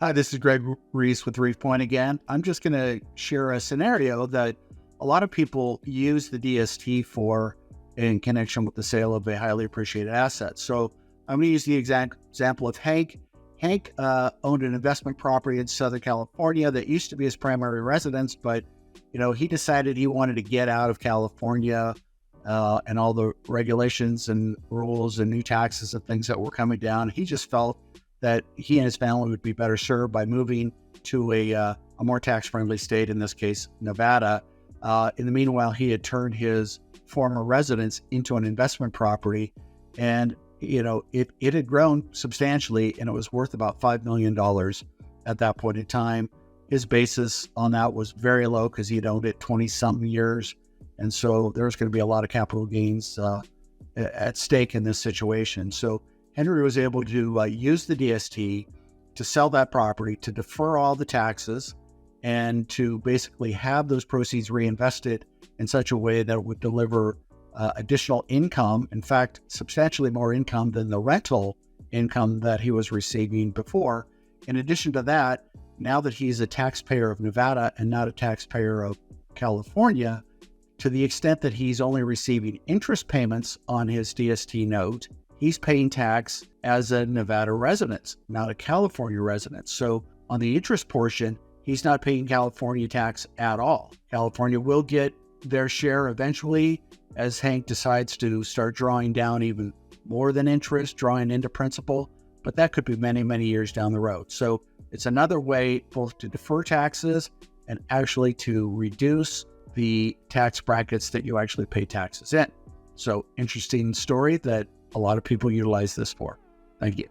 Hi, this is Greg Reese with Reef Point again. I'm just going to share a scenario that a lot of people use the DST for in connection with the sale of a highly appreciated asset. So I'm going to use the example of Hank. Hank owned an investment property in Southern California that used to be his primary residence, but he decided he wanted to get out of California and all the regulations and rules and new taxes and things that were coming down. He just felt that he and his family would be better served by moving to a more tax-friendly state, in this case, Nevada. In the meanwhile, he had turned his former residence into an investment property, and it had grown substantially, and it was worth about $5 million at that point in time. His basis on that was very low because he'd owned it 20-something years, and so there's going to be a lot of capital gains at stake in this situation. So Henry was able to use the DST to sell that property, to defer all the taxes, and to basically have those proceeds reinvested in such a way that it would deliver additional income, in fact, substantially more income than the rental income that he was receiving before. In addition to that, now that he's a taxpayer of Nevada and not a taxpayer of California, to the extent that he's only receiving interest payments on his DST note, he's paying tax as a Nevada resident, not a California resident. So on the interest portion, he's not paying California tax at all. California will get their share eventually as Hank decides to start drawing down even more than interest, drawing into principal, but that could be many, many years down the road. So it's another way both to defer taxes and actually to reduce the tax brackets that you actually pay taxes in. So interesting story that a lot of people utilize this for. Thank you.